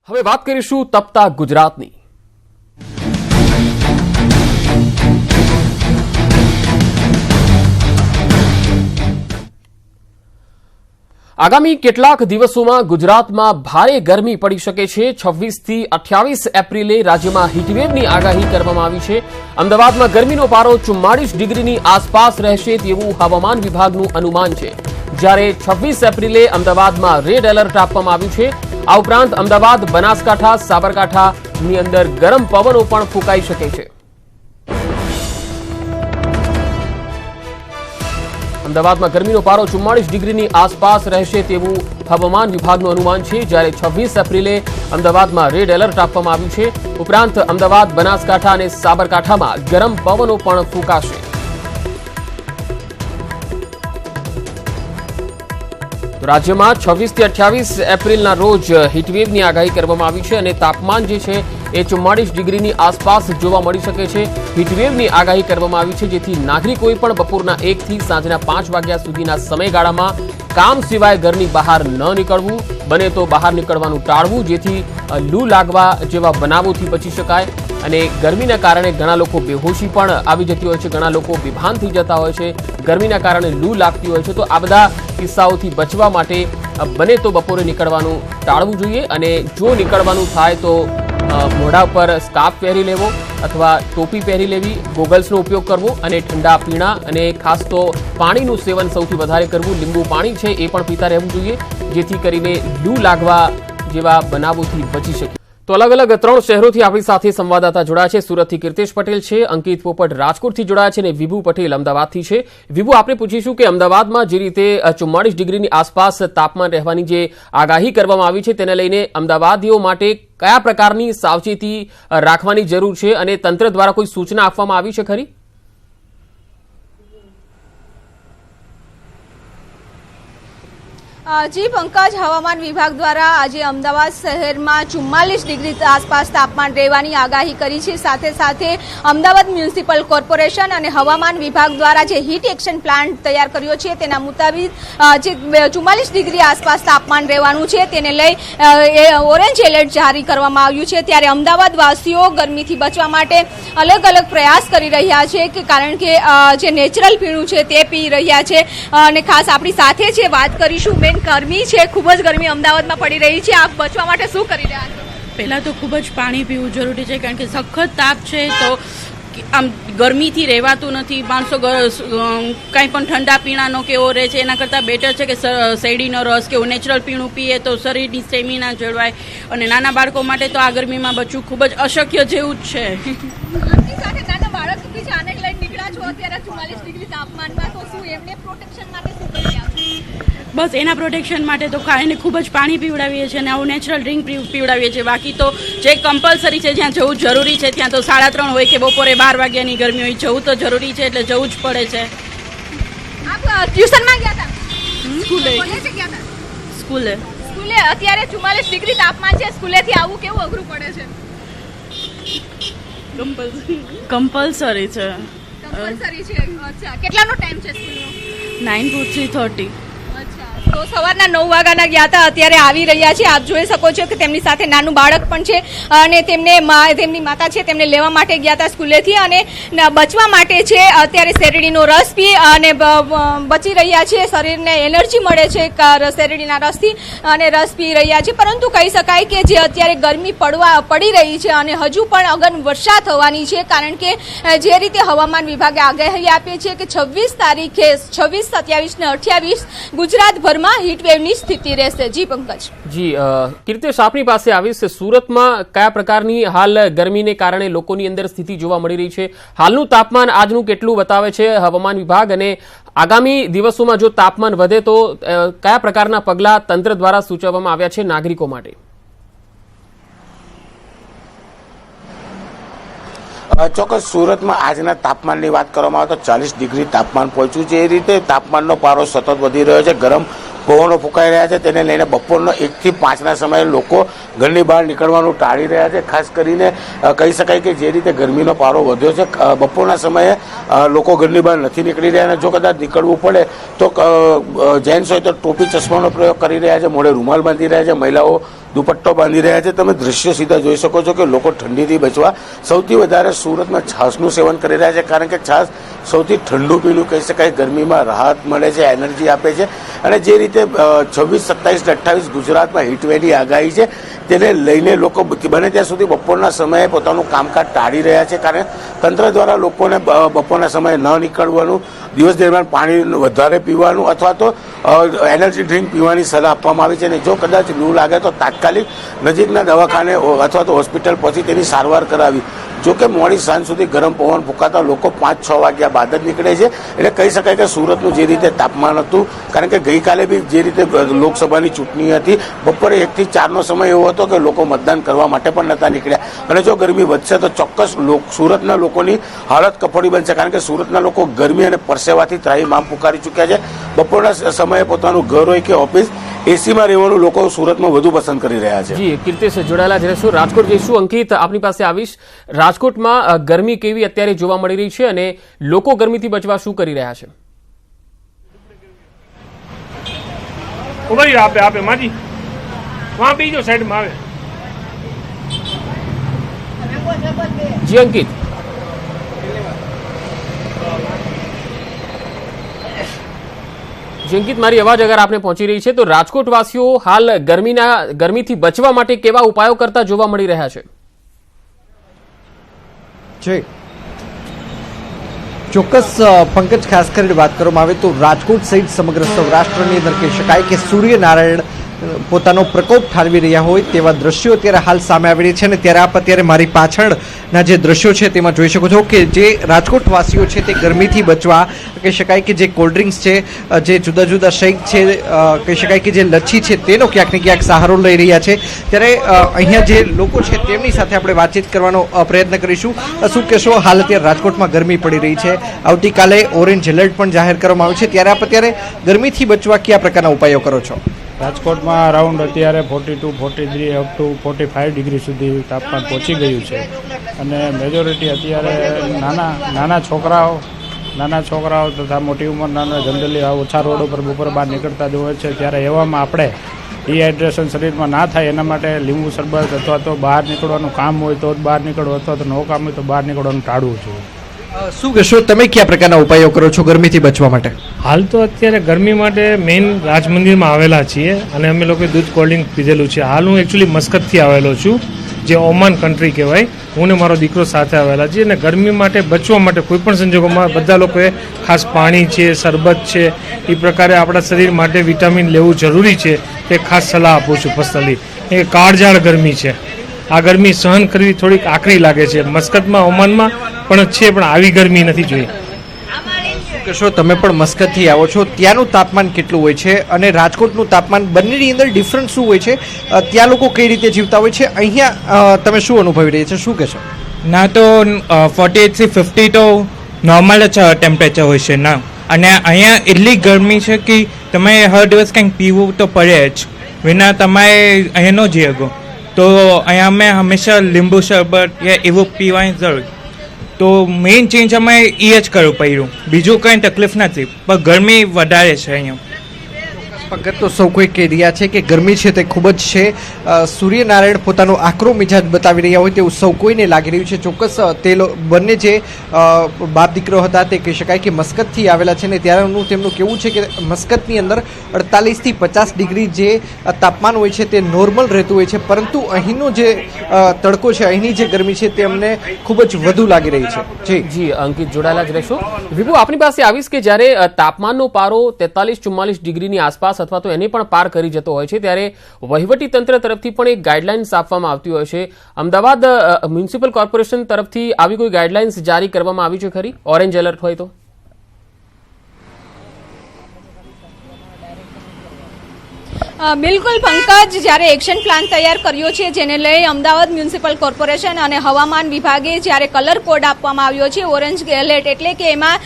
હવે વાત કરીશું તપતા ગુજરાતની। આગામી કેટલાક દિવસોમાં ગુજરાતમાં ભારે ગરમી પડી શકે છે। 26 થી 28 એપ્રિલે રાજ્યમાં હીટવેવની આગાહી કરવામાં આવી છે। અમદાવાદમાં ગરમીનો પારો 44 ડિગ્રીની આસપાસ રહેશે તેવું હવામાન વિભાગનું અનુમાન છે, જ્યારે 26 એપ્રિલે અમદાવાદમાં રેડ એલર્ટ આપવામાં આવ્યું છે। આ ઉપરાંત અમદાવાદ, બનાસકાંઠા, સાબરકાંઠાની અંદર ગરમ પવનો પણ ફૂંકાઈ શકે છે। અમદાવાદમાં ગરમીનો પારો 44 ડિગ્રીની આસપાસ રહેશે તેવું હવામાન વિભાગનું અનુમાન છે, જ્યારે 26 એપ્રિલે અમદાવાદમાં રેડ એલર્ટ આપવામાં આવ્યું છે। ઉપરાંત અમદાવાદ, બનાસકાંઠા અને સાબરકાંઠામાં ગરમ પવનો પણ ફૂંકાશે। રાજ્યમાં 26 થી 28 એપ્રિલના રોજ હીટવેવની આગાહી કરવામાં આવી છે અને તાપમાન જે છે એ 44 ડિગ્રીની આસપાસ જોવા મળી શકે છે। હીટવેવની આગાહી કરવામાં આવી છે, જેથી નાગરિકોએ પણ બપોરના 1 થી સાંજના 5 વાગ્યા સુધીના સમયગાળામાં કામ સિવાય ઘરની બહાર ન નીકળવું, બને તો બહાર નીકળવાનું ટાળવું, જેથી લૂ લાગવા જેવા બનાવોથી બચી શકાય। અને ગરમીના કારણે ઘણા લોકો બેહોશી પણ આવી જતી હોય છે, ઘણા લોકો બેભાન થઈ જતા હોય છે, ગરમીના કારણે લૂ લાગતી હોય છે। તો આ બધા કિસ્સાઓથી બચવા માટે બને તો બપોરે નીકળવાનું ટાળવું જોઈએ અને જો નીકળવાનું થાય તો મોઢા પર સ્કાર્ફ પહેરી લેવો અથવા ટોપી પહેરી લેવી, ગોગલ્સનો ઉપયોગ કરવો અને ઠંડા પીણા અને ખાસ તો પાણીનું સેવન સૌથી વધારે કરવું। લીંબુ પાણી છે એ પણ પીતા રહેવું જોઈએ, જેથી કરીને લૂ લાગવા જેવા બનાવોથી બચી શકે। તો અલગ અલગ 3 શહેરોથી આપણી સાથે સંવાદદાતા જોડાયા છે। સુરતથી કીર્તેશ પટેલ છે, અંકિત પોપટ રાજકોટથી જોડાયા છે અને વિભુ પટેલ અમદાવાદથી છે। વિભુ, આપણે પૂછીશું કે અમદાવાદમાં જે રીતે 44 ડિગ્રીની આસપાસ તાપમાન રહેવાની જે આગાહી કરવામાં આવી છે તેને લઈને અમદાવાદીઓ માટે કયા પ્રકારની સાવચેતી રાખવાની જરૂર છે અને તંત્ર દ્વારા કોઈ સૂચના આપવામાં આવી છે ખરી? જી પંકજ, હવામાન વિભાગ દ્વારા આજે અમદાવાદ શહેરમાં 44 ડિગ્રી આસપાસ તાપમાન રહેવાની આગાહી કરી છે। સાથે સાથે અમદાવાદ મ્યુનિસિપલ કોર્પોરેશન અને હવામાન વિભાગ દ્વારા જે હીટ એક્શન પ્લાન તૈયાર કર્યો છે તેના મુતાબિક જે 44 ડિગ્રી આસપાસ તાપમાન રહેવાનું છે તેને લઈ ઓરેન્જ એલર્ટ જારી કરવામાં આવ્યું છે। ત્યારે અમદાવાદ વાસીઓ ગરમીથી બચવા માટે અલગ અલગ પ્રયાસ કરી રહ્યા છે, કે કારણ કે જે નેચરલ પીણું છે તે પી રહ્યા છે। અને ખાસ આપણી સાથે છે વાત કરીશું, બેન ગરમી છે, ખૂબ જ ગરમી અમદાવાદમાં પડી રહી છે, આપ બચવા માટે શું કરી રહ્યા છો? પહેલાં તો ખૂબ જ પાણી પીવું જરૂરી છે, કારણ કે સખત તાપ છે તો આમ ગરમીથી રહેવાતું નથી। માણસો કાંઈ પણ ઠંડા પીણાનો કેવો રહે છે, એના કરતાં બેટર છે કે શેરડીનો રસ કે નેચરલ પીણું પીએ તો શરીરની સ્ટેમિના જળવાય। અને નાના બાળકો માટે તો આ ગરમીમાં બચવું ખૂબ જ અશક્ય જેવું જ છે। આપની સાથે નાના બાળક બી છે, આને લઈને નીકળ્યા છો અત્યારે 44 ડિગ્રી તાપમાનમાં, તો શું એમને પ્રોટેક્શન માટે શું કરી રહ્યા છો? બસ એના પ્રોટેક્શન માટે તો એને ખૂબ જ પાણી પીવડાવીએ છીએ અને આવું નેચરલ ડ્રિંક પીવડાવીએ છીએ। બાકી તો જે કમ્પલસરી છે, જ્યાં જવું જરૂરી છે ત્યાં તો 3:30 હોય કે બપોરે 12 વાગ્યાની ગરમી હોય, જવું તો જરૂરી છે એટલે જવું જ પડે છે। આપ ટ્યુશનમાં ગયા હતા? સ્કૂલે અત્યારે 44 ડિગ્રી તાપમાન છે, સ્કૂલેથી આવવું કેવું અઘરું પડે છે? કમ્પલસરી છે। અચ્છા, કેટલાનો ટાઈમ છે સ્કૂલનો? 9 to 3:30। તો સવારના 9 વાગ્યાના ગયા હતા, અત્યારે આવી રહ્યા છે। આપ જોઈ શકો છો કે તેમની સાથે નાનું બાળક પણ છે અને તેમની માતા છે તેમને લેવા માટે ગયા હતા સ્કૂલેથી અને બચવા માટે છે અત્યારે શેરડીનો રસ પી અને બચી રહ્યા છે, શરીરને એનર્જી મળે છે શેરડીના રસથી અને રસ પી રહ્યા છે। પરંતુ કહી શકાય કે જે અત્યારે ગરમી પડી રહી છે અને હજુ પણ અગન વર્ષા થવાની છે, કારણ કે જે રીતે હવામાન વિભાગે આગાહી આપી છે કે 26 તારીખે 26, 27 ને 28 ગુજરાતભરમાં હીટવેવની સ્થિતિ રહેશે। જી પંકજ। જી કીર્તેશ, આપની પાસે આવીશ, સુરતમાં કયા પ્રકારની હાલ ગરમીને કારણે લોકોની અંદર સ્થિતિ જોવા મળી રહી છે? હાલનું તાપમાન આજનું કેટલું બતાવે છે હવામાન વિભાગ, અને આગામી દિવસોમાં જો તાપમાન વધે તો કયા પ્રકારના પગલાં તંત્ર દ્વારા સૂચવવામાં આવ્યા છે નાગરિકો માટે? ચોક્કસ સુરતમાં આજના તાપમાનની વાત કરવામાં આવે તો 40 ડિગ્રી તાપમાન પહોંચ્યું છે। એ રીતે તાપમાનનો પારો સતત વધી રહ્યો છે, ગરમ પવનો ફૂંકાઈ રહ્યા છે, તેને લઈને બપોરના 1 થી 5ના સમયે લોકો ઘરની બહાર નીકળવાનું ટાળી રહ્યા છે। ખાસ કરીને કહી શકાય કે જે રીતે ગરમીનો પારો વધ્યો છે, બપોરના સમયે લોકો ઘરની બહાર નથી નીકળી રહ્યા અને જો કદાચ નીકળવું પડે તો જેન્ટ્સ હોય તો ટોપી ચશ્માનો પ્રયોગ કરી રહ્યા છે, મોઢે રૂમાલ બાંધી રહ્યા છે, મહિલાઓ દુપટ્ટો બાંધી રહ્યા છે. તમે દ્રશ્યો સીધા જોઈ શકો છો કે લોકો ઠંડીથી બચવા સૌથી વધારે સુરતમાં છાશનું સેવન કરી રહ્યા છે, કારણ કે છાશ સૌથી ઠંડુ પીણું કહી શકાય. ગરમીમાં રાહત મળે છે, એનર્જી આપે છે. અને જે રીતે 26, 27 ને 28 ગુજરાતમાં હીટવેવની આગાહી છે, તેને લઈને લોકો બને ત્યાં સુધી બપોરના સમયે પોતાનું કામકાજ ટાળી રહ્યા છે, કારણ તંત્ર દ્વારા લોકોને બપોરના સમયે ન નીકળવાનું, દિવસ દરમિયાન પાણી વધારે પીવાનું અથવા તો એનર્જી ડ્રિંક પીવાની સલાહ આપવામાં આવી છે. અને જો કદાચ લૂ લાગે તો તાત્કાલિક નજીકના દવાખાને અથવા તો હોસ્પિટલ પહોંચી તેની સારવાર કરાવી. જોકે મોડી સાંજ સુધી ગરમ પવન ફૂંકાતા લોકો 5-6 વાગ્યા બાદ જ નીકળે છે. એટલે કહી શકાય કે સુરતનું જે રીતે તાપમાન હતું, કારણ કે ગઈકાલે બી જે રીતે લોકસભાની ચૂંટણી હતી, બપોરે 1 થી 4નો સમય એવો હતો કે લોકો મતદાન કરવા માટે પણ નહોતા નીકળ્યા. અને જો ગરમી વધશે તો ચોક્કસ સુરતના લોકોની હાલત કફોડી બનશે, કારણ કે સુરતના લોકો ગરમી અને પરસેવાથી ત્રાહિમામ પુકારી ચૂક્યા છે. બપોરના સમયે પોતાનું ઘર હોય કે ઓફિસ, એસીમાં રહેવાનું લોકો સુરતમાં વધુ પસંદ કરી રહ્યા છે. જી, કીર્તિશ જોડાયેલા જ રહેશું. રાજકોટ જઈશું. અંકિત, આપની પાસે આવીશ. રાજકોટમાં ગરમી કેવી અત્યારે જોવા મળી રહી છે અને લોકો ગરમીથી બચવા શું કરી રહ્યા છે? આપે માજી વહાં બીજો સાઈડમાં આવે. જી અંકિત, અંકિત મારી અવાજ અગર આપને પહોંચી રહી છે તો રાજકોટવાસીઓ હાલ ગરમીથી બચવા માટે કેવા ઉપાયો કરતા જોવા મળી રહ્યા છે? ચોક્કસ પંકજ, ખાસ કરીને વાત કરવામાં આવે તો રાજકોટ સહિત સમગ્ર સૌરાષ્ટ્રની અંદર કહી શકાય કે સૂર્યનારાયણ પોતાનો પ્રકોપ ઠાલવી રહ્યા હોય તેવા દ્રશ્યો અત્યારે હાલ સામે આવી રહ્યા છે. અને ત્યારે આપ અત્યારે મારી પાછળના જે દ્રશ્યો છે તેમાં જોઈ શકો છો કે જે રાજકોટવાસીઓ છે તે ગરમીથી બચવા કહી શકાય કે જે કોલ્ડ ડ્રિંક્સ છે, જે જુદા જુદા શેક છે, કહી શકાય કે જે લચ્છી છે, તેનો ક્યાંક ને ક્યાંક સહારો લઈ રહ્યા છે. ત્યારે અહીંયા જે લોકો છે તેમની સાથે આપણે વાતચીત કરવાનો પ્રયત્ન કરીશું. શું કહેશો, હાલ અત્યારે રાજકોટમાં ગરમી પડી રહી છે, આવતીકાલે ઓરેન્જ એલર્ટ પણ જાહેર કરવામાં આવ્યું છે, ત્યારે આપ અત્યારે ગરમીથી બચવા કયા પ્રકારના ઉપાયો કરો છો? રાજકોટમાં અરાઉન્ડ અત્યારે 42, 43 અપ ટુ 45 ડિગ્રી સુધી તાપમાન પહોંચી ગયું છે. અને મેજોરિટી અત્યારે નાના છોકરાઓ તથા મોટી ઉંમરના જનરલી ઓછા રોડ ઉપર બપોર બહાર નીકળતા જ હોય છે. ત્યારે એવામાં આપણે ડિહાઇડ્રેશન શરીરમાં ના થાય એના માટે લીંબુ શરબત અથવા તો બહાર નીકળવાનું કામ હોય તો જ બહાર નીકળવું, અથવા તો ન કામ હોય તો બહાર નીકળવાનું ટાળવું જોઈએ. શું કહેશો, તમે કયા પ્રકારના ઉપાયો કરો છો ગરમીથી બચવા માટે? હાલ તો અત્યારે ગરમી માટે મેઇન રાજ મંદિરમાં આવેલા છીએ અને અમે લોકોએ દૂધ કોલ્ડ ડ્રિંક પીધેલું છે. હાલ હું એકચ્યુઅલી મસ્કતથી આવેલો છું, જે ઓમાન કન્ટ્રી કહેવાય. હું ને મારો દીકરો સાથે આવેલા છીએ. અને ગરમી માટે બચવા માટે કોઈપણ સંજોગોમાં બધા લોકોએ ખાસ પાણી છે, શરબત છે, એ પ્રકારે આપણા શરીર માટે વિટામિન લેવું જરૂરી છે. તે ખાસ સલાહ આપું છું પર્સનલી. એ કાળઝાળ ગરમી છે, આ ગરમી સહન કરવી થોડીક આકરી લાગે છે. મસ્કતમાં, ઓમાનમાં પણ છે, પણ આવી ગરમી નથી જોઈ. કહેશો, તમે પણ મસ્કતથી આવો છો, ત્યાંનું તાપમાન કેટલું હોય છે અને રાજકોટનું તાપમાન, બંનેની અંદર ડિફરન્સ શું હોય છે? ત્યાં લોકો કઈ રીતે જીવતા હોય છે, અહીંયા તમે શું અનુભવી રહ્યા છો, શું કહેશો? ના તો 48 થી 50 તો નોર્મલ જ ટેમ્પરેચર હોય છે ના. અને અહીંયા એટલી ગરમી છે કે તમે હર દિવસ કંઈક પીવું તો પડે જ, વિના તમારે અહીંયા ન જઈ શકો. તો અહીંયા અમે હંમેશા લીંબુ શરબત યા એવું પીવાની જરૂર. તો મેઇન ચેન્જ અમે એ જ કરવું પડ્યું, બીજું કંઈ તકલીફ નથી, પણ ગરમી વધારે છે અહીંયા. પગત તો સૌ કોઈ કહી રહ્યા છે કે ગરમી છે તે ખૂબ જ છે. સૂર્યનારાયણ પોતાનો આકરો મિજાજ બતાવી રહ્યા હોય તેવું સૌ કોઈને લાગી રહ્યું છે. ચોક્કસ તે બંને જે બાપ દીકરો હતા તે કહી શકાય કે મસ્કતથી આવેલા છે ને ત્યારનું તેમનું કહેવું છે કે મસ્કતની અંદર 48 થી 50 ડિગ્રી જે તાપમાન હોય છે તે નોર્મલ રહેતું હોય છે, પરંતુ અહીંનો જે તડકો છે, અહીંની જે ગરમી છે તે અમને ખૂબ જ વધુ લાગી રહી છે. જી અંકિત, જોડાયેલા જ રહેશો. વિભુ, આપની પાસે આવીશ કે જ્યારે તાપમાનનો પારો 43-44 ડિગ્રીની આસપાસ અથવા તો એને પણ પાર કરી જતો હોય છે ત્યારે વહીવટી તંત્ર તરફથી પણ એક ગાઈડલાઇન્સ આપવામાં આવતી હોય છે. અમદાવાદ મ્યુનિસિપલ કોર્પોરેશન તરફથી આવી કોઈ ગાઈડલાઇન્સ જારી કરવામાં આવી છે ખરી, ઓરેન્જ એલર્ટ હોય તો? બિલકુલ પંકજ, જ્યારે એક્શન પ્લાન તૈયાર કર્યો છે જેને લઈ અમદાવાદ મ્યુનિસિપલ કોર્પોરેશન અને હવામાન વિભાગે જ્યારે કલર કોડ આપવામાં આવ્યો છે ઓરેન્જ એલર્ટ, એટલે કે એમાં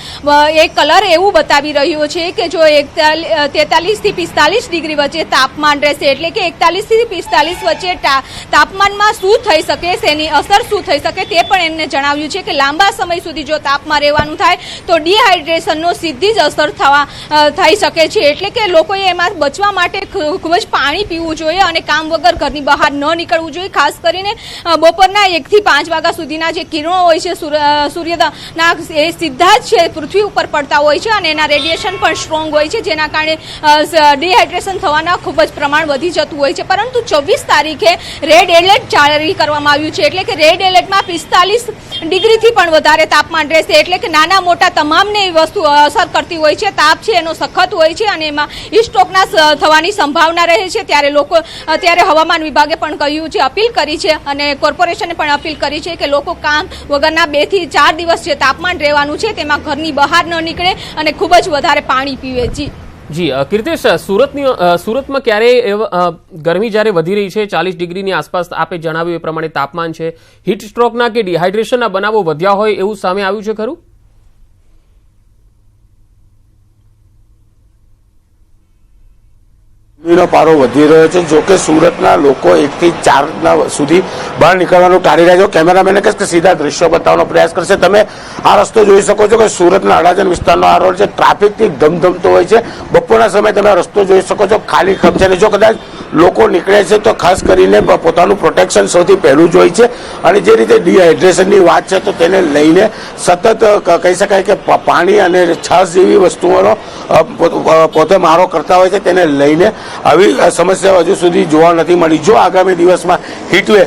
એક કલર એવું બતાવી રહ્યો છે કે જો 43 થી 45 ડિગ્રી વચ્ચે તાપમાન રહેશે, એટલે કે 41 થી 45 વચ્ચે તાપમાનમાં શું થઈ શકે, તેની અસર શું થઈ શકે તે પણ એમને જણાવ્યું છે કે લાંબા સમય સુધી જો તાપમાં રહેવાનું થાય તો ડિહાઇડ્રેશનનો સીધી જ અસર થઈ શકે છે. એટલે કે લોકોએ એમાં બચવા માટે ખૂબ જ પાણી પીવું જોઈએ અને કામ વગર ઘરની બહાર ન નીકળવું જોઈએ. ખાસ કરીને બપોરના 1 થી 5 વાગ્યા સુધીના જે કિરણો હોય છે સૂર્યના એ સીધા જ છે પૃથ્વી ઉપર પડતા હોય છે અને એના રેડિયેશન પણ સ્ટ્રોંગ હોય છે, જેના કારણે ડિહાઇડ્રેશન થવાના ખૂબ જ પ્રમાણ વધી જતું હોય છે. પરંતુ 24 તારીખે રેડ એલર્ટ જારી કરવામાં આવ્યું છે, એટલે કે રેડ એલર્ટમાં 45 ડિગ્રીથી પણ વધારે તાપમાન રહેશે. એટલે કે નાના મોટા તમામને એ વસ્તુ અસર કરતી હોય છે. તાપ છે એનો સખત હોય છે અને એમાં હીટસ્ટ્રોકના થવાની સંભાવના રહે છે. ત્યારે હવામાન વિભાગે પણ કહ્યું છે, અપીલ કરી છે અને કોર્પોરેશને પણ અપીલ કરી છે કે લોકો કામ વગરના 2 થી 4 દિવસ જે તાપમાન રહેવાનું છે તેમાં ઘરની બહાર ન નીકળે અને ખૂબ જ વધારે પાણી પીવે. જી કીર્તિશ, સુરતમાં ક્યારેય ગરમી જ્યારે વધી રહી છે 40 ડિગ્રીની આસપાસ, આપે જણાવ્યું એ પ્રમાણે તાપમાન છે, હીટ સ્ટ્રોકના કે ડિહાઇડ્રેશનના બનાવો વધ્યા હોય એવું સામે આવ્યું છે ખરું? નો પારો વધી રહ્યો છે. જો કે સુરતના લોકો 1 થી 4 સુધી બહાર નીકળવાનું ટાળી રહ્યા છે. કેમેરામેને કહેશે કે સીધા દ્રશ્યો બતાવવાનો પ્રયાસ કરશે. તમે આ રસ્તો જોઈ શકો છો કે સુરતના અડાજણ વિસ્તારનો આ રોડ છે, ટ્રાફિકથી ધમધમતો હોય છે. બપોરના સમયે તમે રસ્તો જોઈ શકો છો, ખાલી ખપ છે. જો કદાચ લોકો નીકળે છે તો ખાસ કરીને પોતાનું પ્રોટેક્શન સૌથી પહેલું જ હોય છે. અને જે રીતે ડિહાઇડ્રેશનની વાત છે તો તેને લઈને સતત કહી શકાય કે પાણી અને છાશ જેવી વસ્તુઓનો પોતે મારો કરતા હોય છે. તેને લઈને આવી સમસ્યા હજુ સુધી જોવા નથી મળી. જો આગામી દિવસમાં હીટવે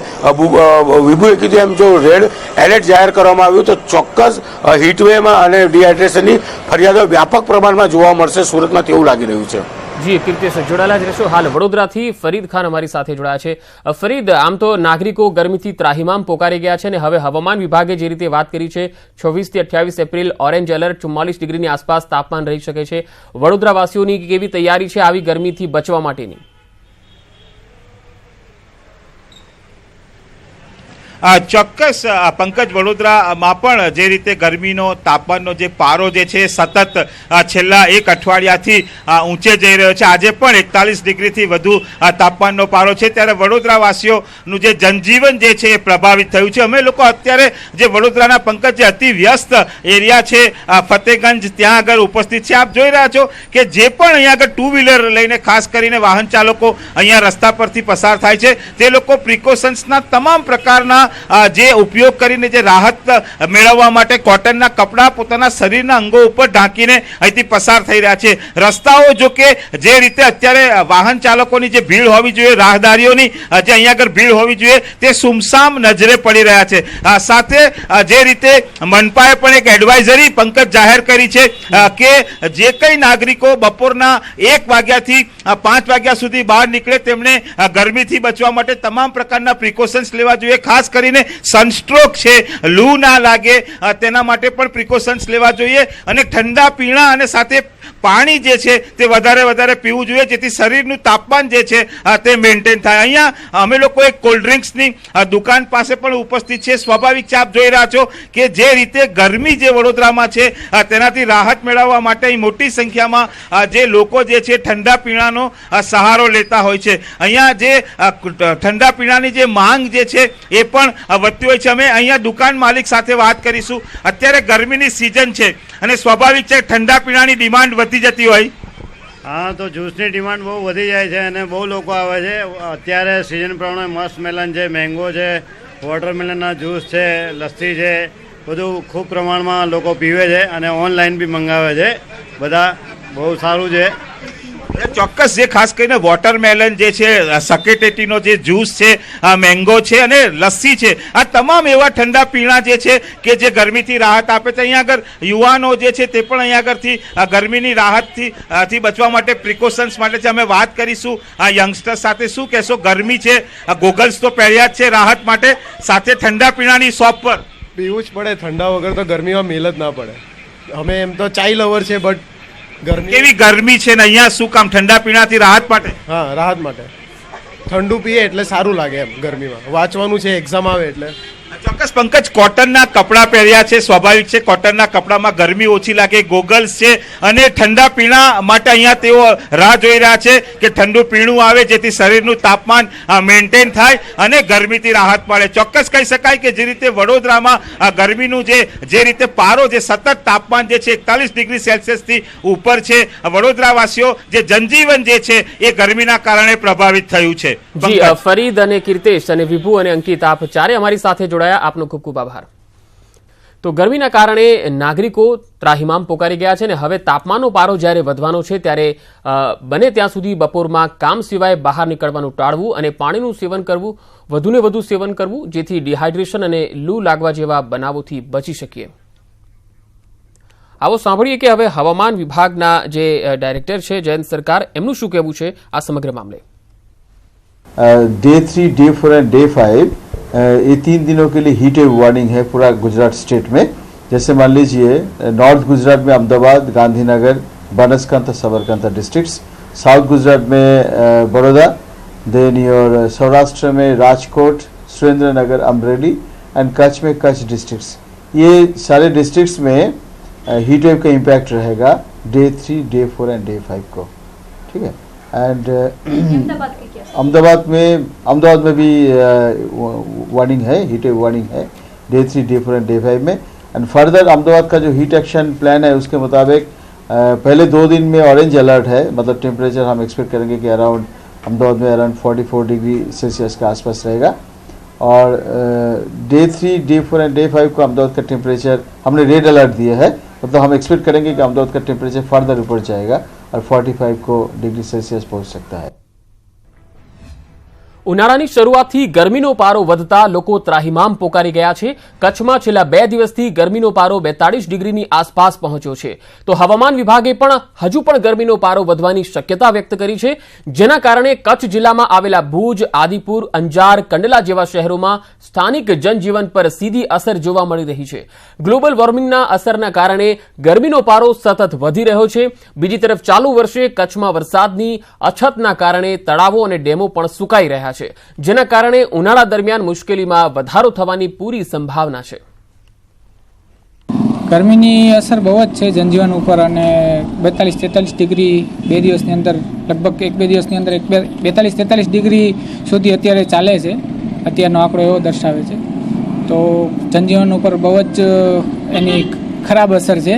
વિભુએ કીધું એમ જો રેડ એલર્ટ જાહેર કરવામાં આવ્યું તો ચોક્કસ હીટવેમાં અને ડિહાઇડ્રેશનની ફરિયાદો વ્યાપક પ્રમાણમાં જોવા મળશે સુરતમાં, તેવું લાગી રહ્યું છે. જી કીર્તિશ, જોડાયેલા જ રહેશો. હાલ વડોદરાથી ફરીદ ખાન અમારી સાથે જોડાયા છે. ફરીદ, આમ તો નાગરિકો ગરમીથી ત્રાહિમામ પોકારી ગયા છે અને હવે હવામાન વિભાગે જે રીતે વાત કરી છે 26 થી 28 એપ્રિલ ઓરેન્જ એલર્ટ, 44 ડિગ્રીની આસપાસ તાપમાન રહી શકે છે. વડોદરાવાસીઓની કેવી તૈયારી છે આવી ગરમીથી બચવા માટેની? ચોક્કસ પંકજ, વડોદરામાં પણ જે રીતે ગરમીનો તાપમાનનો જે પારો જે છે સતત છેલ્લા 1 અઠવાડિયાથી ઊંચે જઈ રહ્યો છે. આજે પણ 41 ડિગ્રીથી વધુ તાપમાનનો પારો છે. ત્યારે વડોદરાવાસીઓનું જે જનજીવન જે છે એ પ્રભાવિત થયું છે. અમે લોકો અત્યારે જે વડોદરાના પંકજ જે અતિ વ્યસ્ત એરિયા છે ફતેગંજ, ત્યાં આગળ ઉપસ્થિત છે. આપ જોઈ રહ્યા છો કે જે પણ અહીંયા આગળ 2 વ્હીલર લઈને ખાસ કરીને વાહન ચાલકો અહીંયા રસ્તા પરથી પસાર થાય છે તે લોકો પ્રિકોશન્સના તમામ પ્રકારના જે ઉપયોગ કરીને જે રાહત મેળવવા માટે કોટનના કપડાં પોતાના શરીરના અંગો ઉપર ઢાંકીને અહીંથી પસાર થઈ રહ્યા છે. રસ્તાઓ જો કે જે રીતે અત્યારે વાહન ચાલકોની જે ભીડ હોવી જોઈએ, રાહદારીઓની જે અહીંયા આગળ ભીડ હોવી જોઈએ તે સુમસામ નજરે પડી રહ્યા છે. સાથે જે રીતે મનપાએ પણ એક એડવાઇઝરી પંકજ જાહેર કરી છે કે જે કંઈ નાગરિકો બપોરના 1 વાગ્યાથી 5 વાગ્યા સુધી બહાર નીકળે તેમણે ગરમીથી બચવા માટે તમામ પ્રકારના પ્રિકોશન્સ લેવા જોઈએ. ખાસ કરીને સનસ્ટ્રોક છે, લૂ ના લાગે તેના માટે પણ પ્રિકોશન્સ લેવા જોઈએ અને ઠંડા પીણા અને સાથે પાણી જે છે તે વધારે પીવું જોઈએ, જેથી શરીરનું તાપમાન જે છે તે મેન્ટેન થાય. અહીંયા અમે લોકો એક કોલ્ડ ડ્રિંક્સની દુકાન પાસે પણ ઉપસ્થિત છે. સ્વાભાવિક છે, આપ જોઈ રહ્યા છો કે જે રીતે ગરમી જે વડોદરામાં છે તેનાથી રાહત મેળવવા માટે મોટી સંખ્યામાં જે લોકો જે છે ઠંડા પીણાનો સહારો લેતા હોય છે. અહીંયા જે ઠંડા પીણાની જે માંગ જે છે એ પણ વધતી હોય છે. અમે અહીંયા દુકાન માલિક સાથે વાત કરીશું. અત્યારે ગરમીની સિઝન છે અને સ્વાભાવિક છે ઠંડા પીણાની ડિમાન્ડ વધી જતી હોય. હા, તો જ્યુસની ડિમાન્ડ બહુ વધી જાય છે અને બહુ લોકો આવે છે. અત્યારે સિઝન પ્રમાણે મસ્ત મેલન છે, મેંગો છે, વોટરમેલનના જ્યુસ છે, લસ્સી છે, બધું ખૂબ પ્રમાણમાં લોકો પીવે છે અને ઓનલાઈન બી મંગાવે છે. બધા બહુ સારું છે. ચોક્કસ જે ખાસ કરીને વોટરમેલન જે છે, સકેટેટીનો જે જ્યુસ છે, મેંગો છે અને લસ્સી છે, આ તમામ એવા ઠંડા પીણા જે છે કે જે ગરમીથી રાહત આપે છે. અહીંયા આગળ યુવાનો જે છે તે પણ અહીંયા આગળથી ગરમીની રાહતથી બચવા માટે પ્રિકોશન્સ માટે છે. અમે વાત કરીશું આ યંગસ્ટર સાથે. શું કહેશો? ગરમી છે, ગોગલ્સ તો પહેર્યા જ છે રાહત માટે, સાથે ઠંડા પીણાની શોપ પર પીવું જ પડે. ઠંડા વગર તો ગરમીમાં મેલ જ ના પડે. અમે એમ તો ચાય લવર છે, બટ કેવી ગરમી છે ને અહીંયા શું કામ ઠંડા પીણાથી રાહત માટે? હા, રાહત માટે ઠંડુ પીએ એટલે સારું લાગે એમ ગરમીમાં. વાંચવાનું છે, એક્ઝામ આવે એટલે. ચોક્કસ પંકજ, કોટનના કપડાં પહેર્યા છે, સ્વાભાવિક છે કોટનના કપડામાં ગરમી ઓછી લાગે, ગોગલ્સ છે અને ઠંડા પીણા માટે અહીંયા તેઓ રાહ જોઈ રહ્યા છે કે ઠંડુ પીણું આવે જેથી શરીરનું તાપમાન મેન્ટેન થાય અને ગરમીથી રાહત મળે. ચોક્કસ કહી શકાય કે જે રીતે વડોદરામાં ગરમીનું જે રીતે પારો જે સતત તાપમાન જે છે 41 ડિગ્રી સેલ્સિયસથી ઉપર છે, વડોદરાવાસીઓ જે જનજીવન જે છે એ ગરમીના કારણે પ્રભાવિત થયું છે. જી, ફરીદ અને કીર્તેશ અને વિભુ અને અંકિત, આપ ચારે અમારી સાથે જોડાયા, આપનો ખૂબ ખૂબ આભાર. તો ગરમીના કારણે નાગરિકો ત્રાહિમામ પોકારી ગયા છે અને હવે તાપમાનનો પારો જ્યારે વધવાનો છે ત્યારે બને ત્યાં સુધી બપોરમાં કામ સિવાય બહાર નીકળવાનું ટાળવું અને પાણીનું સેવન કરવું, વધુને વધુ સેવન કરવું, જેથી ડિહાઇડ્રેશન અને લૂ લાગવા જેવા બનાવોથી બચી શકીએ. આવો સાંભળીએ કે હવે હવામાન વિભાગના જે ડાયરેક્ટર છે જયંત સરકાર, એમનું શું કહેવું છે આ સમગ્ર મામલે. डे 3, डे 4 एंड डे 5 ये 3 दिनों के लिए हीट वेव वार्निंग है पूरा गुजरात स्टेट में. जैसे मान लीजिए नॉर्थ गुजरात में अहमदाबाद, गांधीनगर, बनासकांठा, साबरकांठा डिस्ट्रिक्ट्स, साउथ गुजरात में बड़ौदा, देन योर सौराष्ट्र में राजकोट, सुरेंद्रनगर, अमरेली एंड कच्छ में कच्छ डिस्ट्रिक्ट्स. ये सारे डिस्ट्रिक्ट्स में हीट वेव का इम्पैक्ट रहेगा डे 3, डे 4 एंड डे 5 को. ठीक है. एंड अहमदाबाद में भी वार्निंग है, हीट वेव वार्निंग है डे 3, डे 4 एंड डे 5 में. एंड फर्दर अहमदाबाद का जो हीट एक्शन प्लान है उसके मुताबिक पहले 2 दिन में ऑरेंज अलर्ट है, मतलब टेम्परेचर हम एक्सपेक्ट करेंगे कि अराउंड अहमदाबाद में अराउंड 44 डिग्री सेल्सियस के आसपास रहेगा. और डे 3, डे 4 एंड डे 5 को अहमदाबाद का टेम्परेचर हमने रेड अलर्ट दिया है, मतलब हम एक्सपेक्ट करेंगे कि अहमदाबाद का टेम्परेचर फर्दर ऊपर जाएगा और 45 को डिग्री सेल्सियस पहुंच सकता है. ઉનાળાની શરૂઆતથી ગરમીનો પારો વધતા લોકો ત્રાહિમામ પોકારી ગયા છે. કચ્છમાં છેલ્લા 2 દિવસથી ગરમીનો પારો 42 ડિગ્રીની આસપાસ પહોંચ્યો છે. તો હવામાન વિભાગે પણ હજુ પણ ગરમીનો પારો વધવાની શક્યતા વ્યક્ત કરી છે, જેના કારણે કચ્છ જિલ્લામાં આવેલા ભુજ, આદિપુર, અંજાર, કંડલા જેવા શહેરોમાં સ્થાનિક જનજીવન પર સીધી અસર જોવા મળી રહી છે. ગ્લોબલ વોર્મિંગના અસરના કારણે ગરમીનો પારો સતત વધી રહ્યો છે. બીજી તરફ ચાલુ વર્ષે કચ્છમાં વરસાદની અછતના કારણે તળાવો અને ડેમો પણ સુકાઈ રહ્યા છે, જેના કારણે ઉનાળા દરમિયાન મુશ્કેલીમાં વધારો થવાની પૂરી સંભાવના છે. ગરમીની અસર બહુ જ છે જનજીવન ઉપર અને 42-43 ડિગ્રી 2 દિવસની અંદર, લગભગ 1-2 દિવસની અંદર 42-43 ડિગ્રી સુધી અત્યારે ચાલે છે. અત્યારનો આંકડો એવો દર્શાવે છે. તો જનજીવન ઉપર બહુ જ એની ખરાબ અસર છે.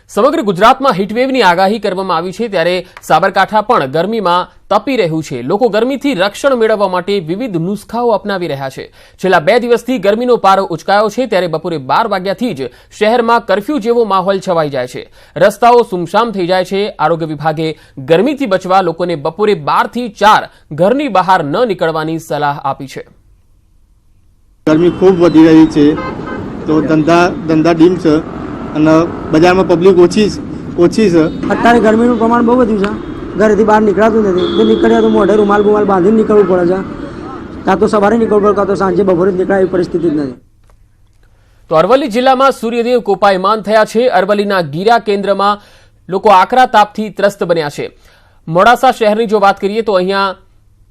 સમગ્ર ગુજરાતમાં હીટવેવની આગાહી કરવામાં આવી છે, ત્યારે સાબરકાંઠા પણ ગરમીમાં તપી રહ્યું છે. લોકો ગરમીથી રક્ષણ મેળવવા માટે વિવિધ નુસ્ખાઓ અપનાવી રહ્યા છે. છેલ્લા 2 દિવસથી ગરમીનો પારો ઉચકાયો છે, ત્યારે બપોરે 12 વાગ્યાથી જ શહેરમાં કર્ફ્યુ જેવો માહોલ છવાઈ જાય છે. રસ્તાઓ સુમસામ થઈ જાય છે. આરોગ્ય વિભાગે ગરમીથી બચવા લોકોને બપોરે 12 થી 4 ઘરની બહાર ન નીકળવાની સલાહ આપી છે. ગરમી ખૂબ વધી રહી છે, તો ધંધા ડીમ છે અને બજારમાં પબ્લિક ઓછી છે. અત્યારે ગરમીનું પ્રમાણ બહુ વધ્યું છે. ઘરેથી બહાર નીકળાતું નથી. જો નીકળ્યા તો મોઢે રૂમાલ બાંધીને નીકળવું પડે છે. કાં તો સવારે નીકળવું પડે, કાં તો સાંજે બપોરે જ નીકળાય એવી પરિસ્થિતિ જ નથી. તો અરવલ્લી જિલ્લામાં સૂર્યદેવ કોપાયમાન થયા છે. અરવલ્લીના ગીરા કેન્દ્રમાં લોકો આકરા તાપથી ત્રસ્ત બન્યા છે. મોડાસા શહેરની જો વાત કરીએ તો અહીંયા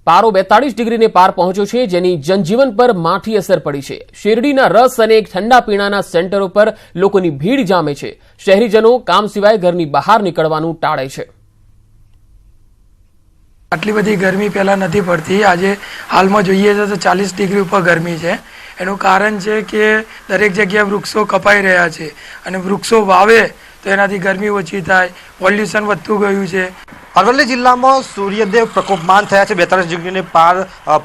પારો 42 ડિગ્રીને પાર પહોંચ્યો છે, જેની જનજીવન પર માઠી અસર પડી છે. શેરડીના રસ અને ઠંડા પીણાના સેન્ટરો પર લોકોની ભીડ જામે છે. શહેરીજનો કામ સિવાય ઘરની બહાર નીકળવાનું ટાળે છે. આટલી બધી ગરમી પહેલા નથી પડતી. આજે હાલમાં જોઈએ તો 40 ડિગ્રી ઉપર ગરમી છે. એનું કારણ છે કે દરેક જગ્યાએ વૃક્ષો કપાઈ રહ્યા છે અને વૃક્ષો વાવે તો એનાથી ગરમી ઓછી થાય. પોલ્યુશન વધતું ગયું છે. અરવલ્લી જિલ્લામાં સૂર્યદેવ પ્રકોપમાન થયા છે. 42 ડિગ્રીને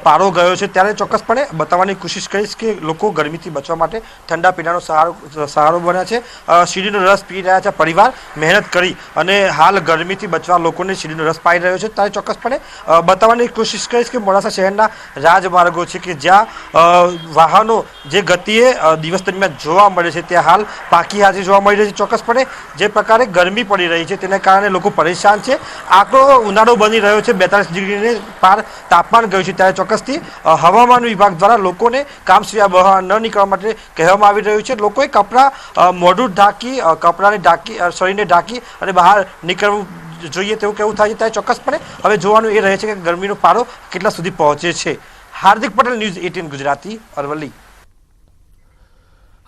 પારો ગયો છે. ત્યારે ચોક્કસપણે બતાવવાની કોશિશ કરીશ કે લોકો ગરમીથી બચવા માટે ઠંડા પીણાનો સહારો બન્યા છે. શીરીનો રસ પી રહ્યા છે. પરિવાર મહેનત કરી અને હાલ ગરમીથી બચવા લોકોને શીરીનો રસ પાઈ રહ્યો છે. ત્યારે ચોક્કસપણે બતાવવાની કોશિશ કરીશ કે મોડાસા શહેરના રાજમાર્ગો છે કે જ્યાં વાહનો જે ગતિએ દિવસ દરમિયાન જોવા મળે છે ત્યાં હાલ પાકી હાજરી જોવા મળી રહી છે. ચોક્કસપણે જે પ્રકારે ગરમી પડી રહી છે તેના કારણે લોકો પરેશાન છે. આંકડો ઉનાળો બની રહ્યો છે. 42 ડિગ્રીને પાર તાપમાન ગયું છે. ત્યારે ચોક્કસથી હવામાન વિભાગ દ્વારા લોકોને કામ સિવાય બહાર ન નીકળવા માટે કહેવામાં આવી રહ્યું છે. લોકોએ કપડાં મોઢું ઢાંકી, કપડાને ઢાંકી, શરીરને ઢાંકી અને બહાર નીકળવું જોઈએ તેવું કેવું થાય છે. ત્યારે ચોક્કસપણે હવે જોવાનું એ રહે છે કે ગરમીનો પારો કેટલા સુધી પહોંચે છે. હાર્દિક પટેલ, ન્યૂઝ 18 ગુજરાતી, અરવલ્લી.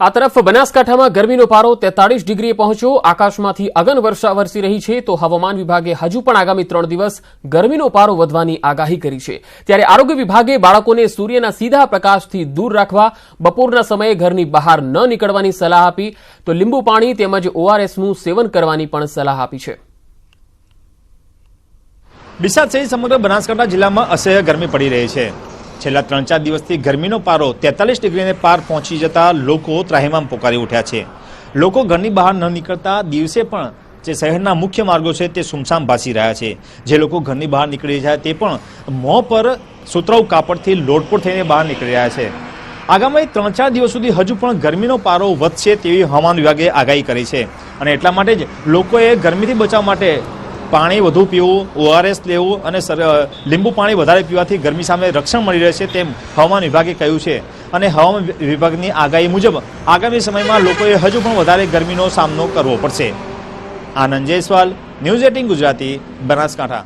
આ તરફ બનાસકાંઠામાં ગરમીનો પારો 43 ડિગ્રીએ પહોંચ્યો. આકાશમાંથી અગન વર્ષા વરસી રહી છે તો હવામાન વિભાગે હજુ પણ આગામી 3 દિવસ ગરમીનો પારો વધવાની આગાહી કરી છે. ત્યારે આરોગ્ય વિભાગે બાળકોને સૂર્યના સીધા પ્રકાશથી દૂર રાખવા, બપોરના સમયે ઘરની બહાર ન નીકળવાની સલાહ આપી તો લીંબુ પાણી તેમજ ORSનું સેવન કરવાની પણ સલાહ આપી છે. ડીસા સહિત સમગ્ર બનાસકાંઠા જિલ્લામાં અસહ્ય ગરમી પડી રહી છે. છેલ્લા 3-4 દિવસથી ગરમીનો પારો 43 ડિગ્રીને પાર પહોંચી જતા લોકો ત્રાહિમામ પોકારી ઉઠ્યા છે. લોકો ઘરની બહાર ન નીકળતા દિવસે પણ જે શહેરના મુખ્ય માર્ગો છે તે સુમસામ ભાસી રહ્યા છે. જે લોકો ઘરની બહાર નીકળી રહ્યા તે પણ મોં પર સુતરાઉ કાપડથી લોટપોટ થઈને બહાર નીકળી રહ્યા છે. આગામી 3-4 દિવસ સુધી હજુ પણ ગરમીનો પારો વધશે તેવી હવામાન વિભાગે આગાહી કરી છે અને એટલા માટે જ લોકોએ ગરમીથી બચાવવા માટે પાણી વધુ પીવું, ORS લેવું અને લીંબુ પાણી વધારે પીવાથી ગરમી સામે રક્ષણ મળી રહેશે તેમ હવામાન વિભાગે કહ્યું છે. અને હવામાન વિભાગની આગાહી મુજબ આગામી સમયમાં લોકોએ હજુ પણ વધારે ગરમીનો સામનો કરવો પડશે. આનંદ જયસ્વાલ, ન્યૂઝ 18 ગુજરાતી, બનાસકાંઠા.